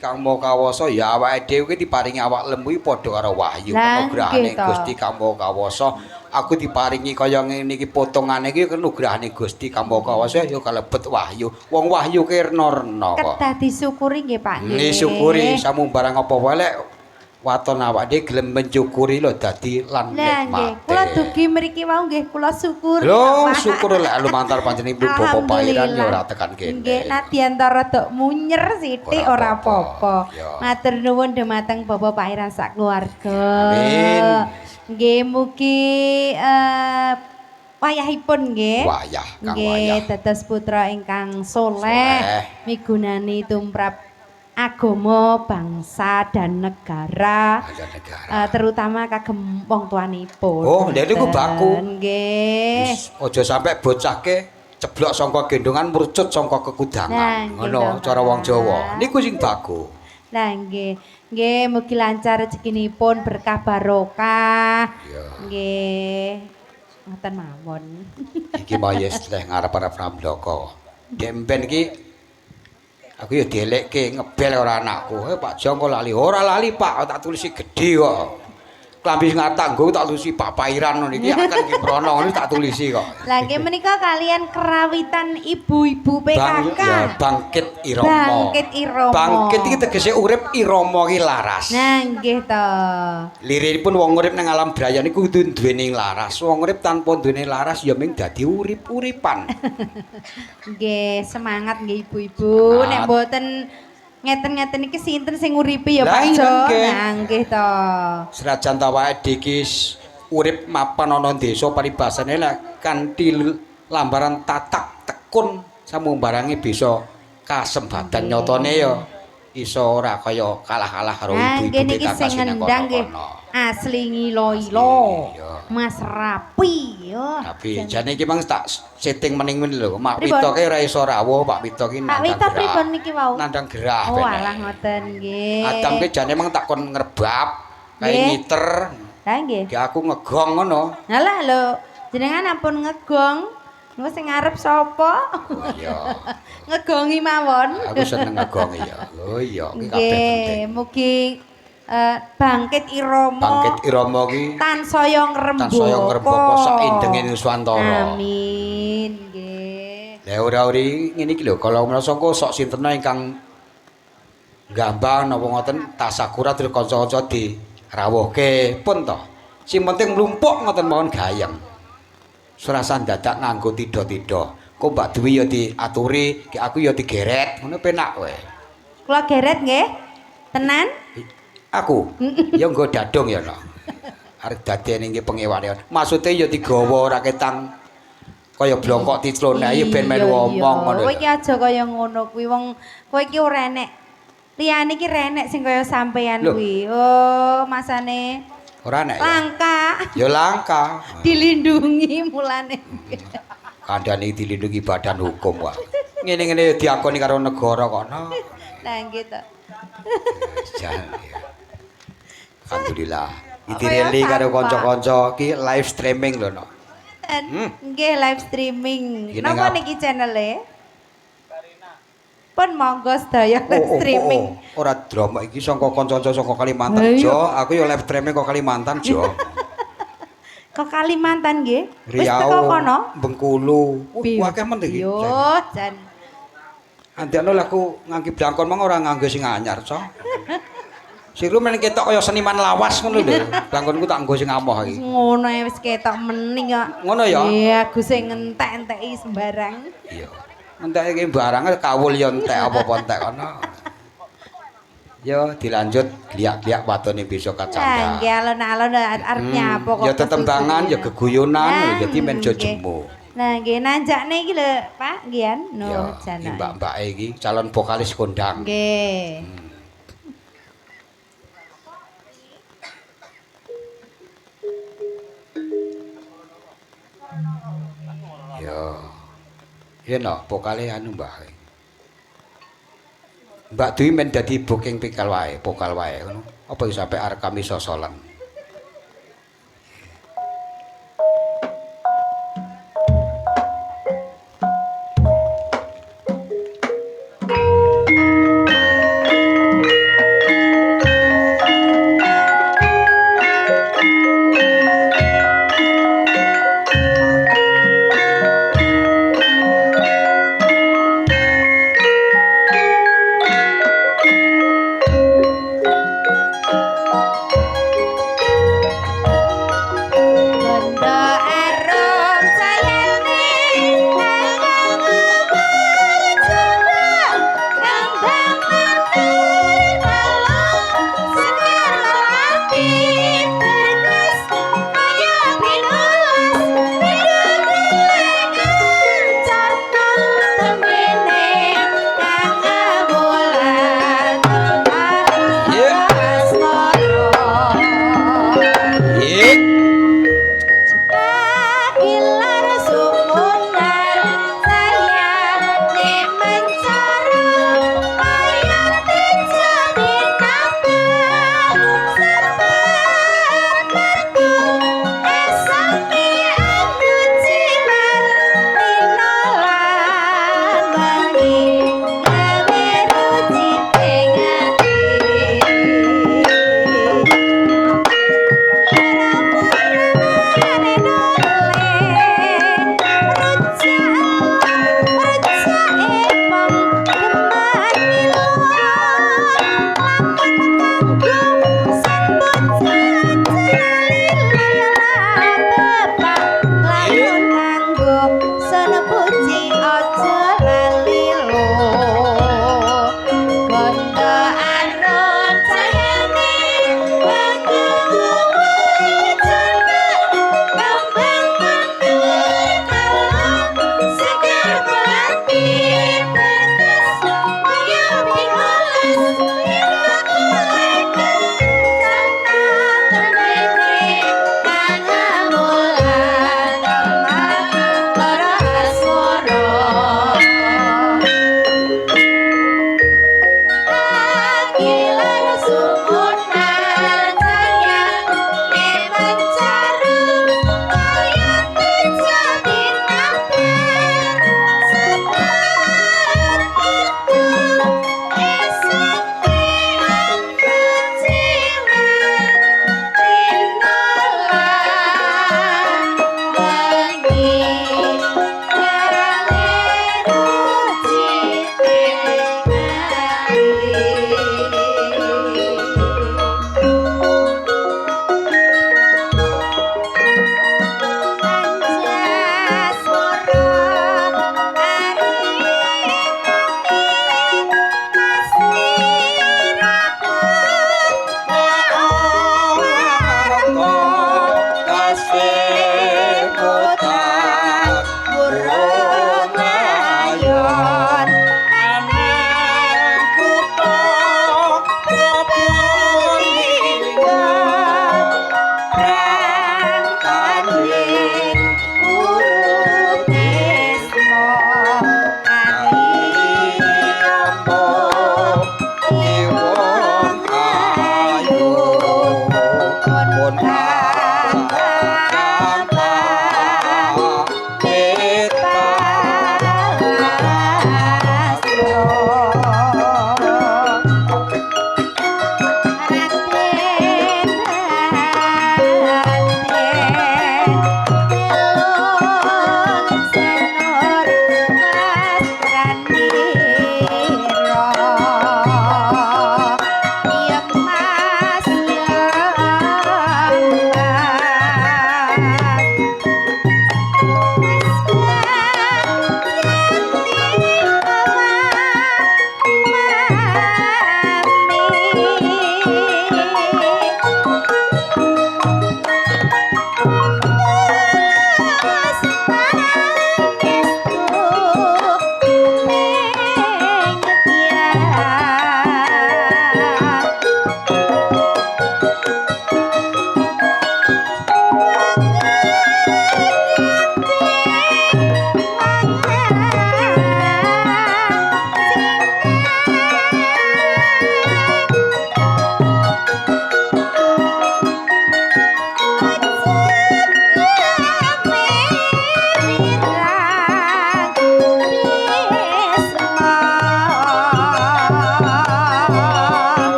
Kang Maha Kawasa ya awake dhewe ki diparingi awak lembu padha karo wahyu kanugrahane Gusti Kang Maha Kawasa. Aku diparingi kaya ngene iki potongane iki kanugrahane Gusti Kang Maha Kawasa ya kalebet wahyu. Wong wahyu ki rena-rena kok. Kedah disyukuri nggih Pak nggih. Nggih syukuri samumbarang apa wae lek waton awake gelem mencukuri lho dadi lan nikmate. Kula dugi mriki wau nggih kula syukur. Lho, syukur lek lumantar panjenengan Bapak Pairan ya ora tekan kene. Nggih, nadyan ta rada munyer sithik ora apa-apa. Matur nuwun dhumateng Bapak Pairan sak keluarga. Amin. Nggih, mugi wayahipun nggih. Wayah, Kang wayah. Nggih, dados putra ingkang soleh, migunani tumrap agama, bangsa dan negara, terutama kagem wong tuanipun. Oh, lha niku baku. Nggih. Aja sampe bocahke ceblok saka gendongan murcut saka kekudangan. Ngono cara wong Jawa. Niku sing baku. Lah nggih. Nggih, mugi lancar rezekinipun berkah barokah. Nggih. Ngoten mawon. Iki mayes leh ngarep-arep Ramblaka. Demben iki aku ya dielekke ngebel ora anakku. Pak Jongko lali. Ora lali Pak, tak tulisi gedhe kok. Klambi sing tak nggo tak tulisi Pak Pairan ngono iki akan ki prono ngono tak tulisi kok. Lah nggih menika kalian kerawitan ibu-ibu PKK. Ya bangkit irama. Bangkit irama. Bangkit iki tegese urip irama ki laras. Nah nggih to. Liripun wong urip nang alam braya niku kudu duweni laras. Wong urip tanpa duweni laras ya mung dadi urip-uripan. Nggih, semangat nggih ibu-ibu. Nek mboten ngeten-ngeten iki sinten sing uripi ya Pak Jo. Nah nggih to. Senajan ta awake dhewe urip mapan ana desa paribasane lek kanthi lambaran tatak tekun samumbarange bisa kasembadan nyatane ya iso ora kaya kalah-kalah karo ibu-ibu niki sing ngendang nggih asli ngilo-ilo. Mas Rapi yo. Tapi jane iki mang tak setting mening-mening lho. Mak Witoke ora iso rawuh, Pak Wito ki Pak Wito pripun niki wau? Nandang gerah. Oh alah ngoten nggih. Adam ki jane mang tak kon ngrebab kae ngiter. Lah nggih. Ki aku ngegong ngono. Halah lho, jenengan ampun ngegong. Engko sing ngarep sapa? Oh iya. Ngegongi mawon. Aku seneng ngegongi ya. Lho iya ki kabeh penting. Mugi bangkit irama. Bangkit irama ki tansaya ngrembaka. Tansaya ngrembaka sak indenge Nuswantara. Amin nggih. Lah ora-ori ngene iki lho, kalau menasa kok sok sinten ingkang gambang napa ngoten tasakurat terus kanca-kanca dirawuhke pun to. Sing penting mlumpuk ngoten mawon gayeng. Surasan dadak nganggo tida-tida. Kok Mbak Dwi ya diaturi, ki aku ya digeret, ngono penak wae. Kula geret nggih. Tenan? Aku ya nggo dadung ya no. Arep dadene nggih pengewane. Maksude ya digawa ora ketang kaya blongkok titlone ayo ben melu omong ngono. Kowe iki aja kaya ngono kuwi wong kowe iki ora enek. Liyane iki renek sing kaya sampean kuwi. Oh, masane ora enek. Langka. Ya langka. Dilindungi mulane. Kandhane dilindungi badan hukum wae. Ngene-ngene ya diakoni karo negara kono. Lah nggih to. Alhamdulillah. Idireli karo kanca-kanca iki live streaming lho no. Nggih live streaming. Napa niki channel-e? Pun monggo sedaya live streaming. Ora drama iki saka kanca-kanca saka Kalimantan Jo, aku ya live streaming kok Kalimantan Jo. Kok Kalimantan nggih? Wis teko kono? Bengkulu. Akeh men iki. Yo, jan. Andekno lek aku ngangge blangkon mang ora nganggo sing anyar, So. Sing lu men ketok kaya seniman lawas ngono lho. Blangkonku tak nggo sing amoh iki. Ngono wis ketok mening kok. Ngono ya? Iya, Gus sing ngentek-enteki sembarang. Iya. Entek iki barang kawul ya entek apa-apa entek kono. Yo dilanjut liak-liak watone besok kacanda. Nggih alon-alon arep nyapa kok. Ya tetembangan ya geguyonan jadi men jo jemu. Nah nggih nanjakne iki lho Pak nggih no jana. Mbak-mbake iki calon vokalis kondang. Nggih. Yo. Yen no vokale anu Mbak. Mbak Dwi men dadi booking pikal wae, vokal wae ngono. Apa iso sampe arek kami sosolan.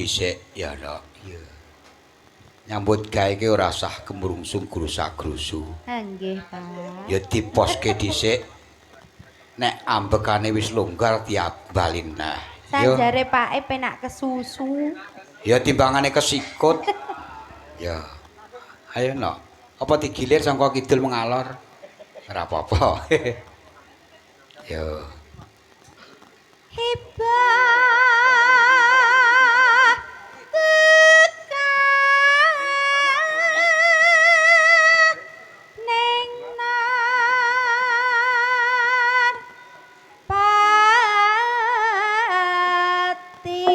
dhisik ya lho. Iya. Nyambut gawe ki ora usah gemrungsung grusak-grusu. Nggih, Pak. Ya diposke dhisik. Nek ambekane wis longgar diambalin nah. Sanjare Pake penak kesusu. Ya timbangane kesikut. Ya. Ayo no. Apa digilir sangka kidul mengalor? Ora apa-apa. Yo. Hebah tekan ning nar pati.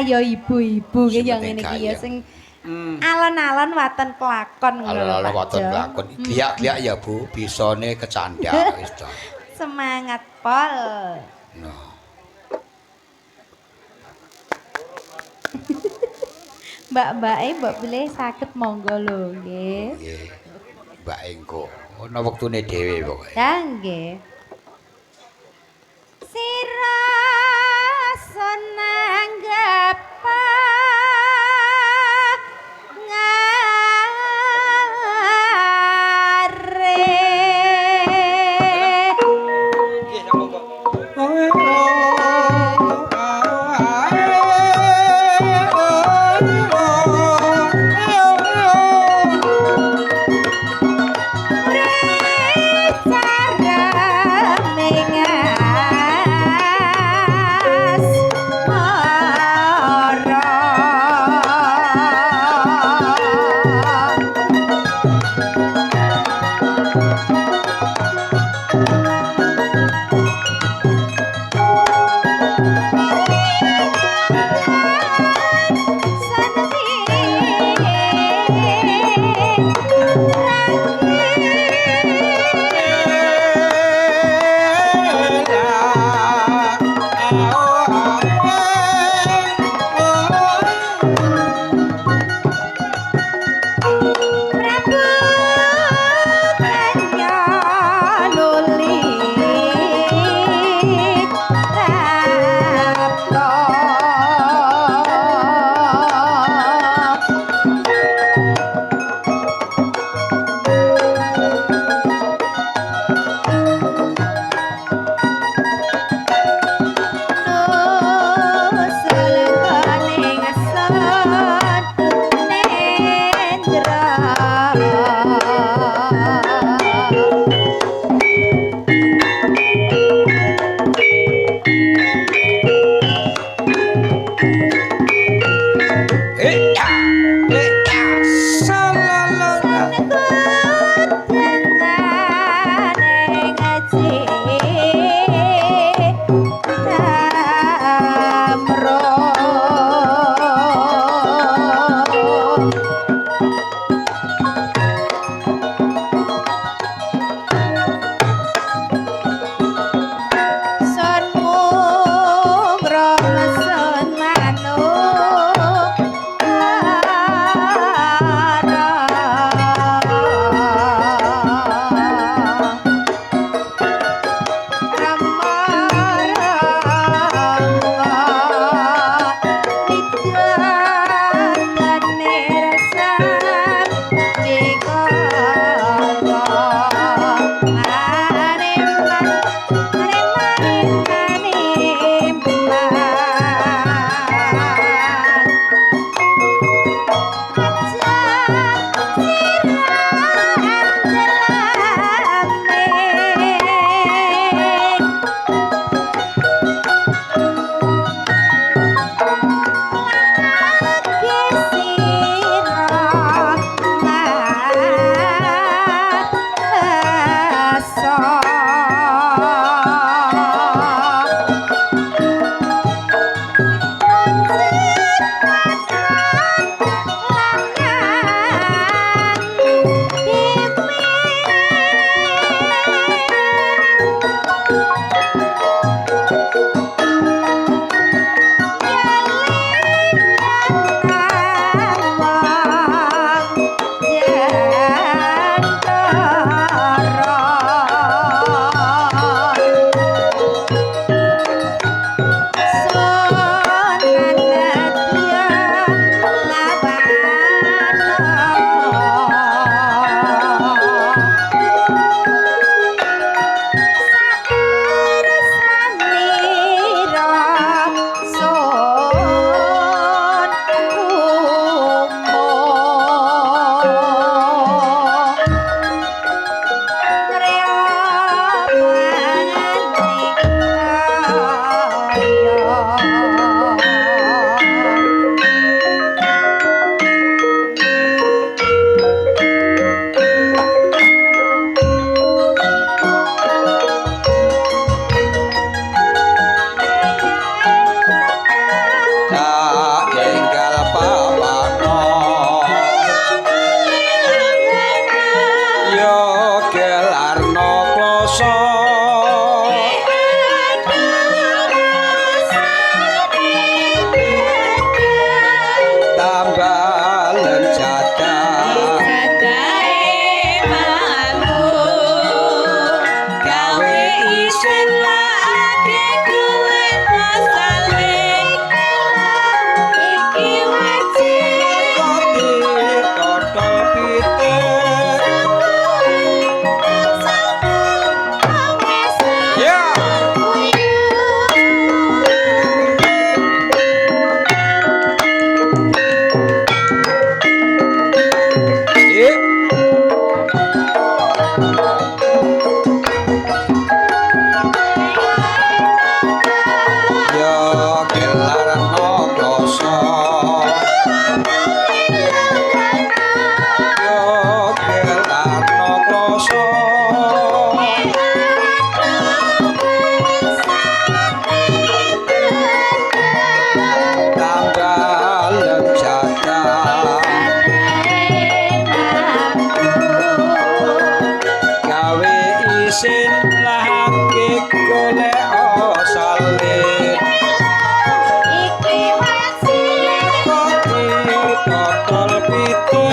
Ya ibu-ibu ki ya ngene iki ya sing alon-alon waton kelakon ngono lho Pak. Alon-alon waton kelakon. Gliak-gliak ya Bu, bisane kecandak wis to. Semangat pol. Nah. Mbak-mbake mbok pilih saged monggo lho nggih. Nggih. Mbak engko ana wektune dhewe pokoke. Ya nggih. Sira sonanggapa Iki wajib Totol pitik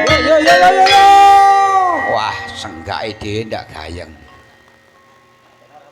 Yo yo yo yo yo. Wah, senggake dhewe ndak gayeng.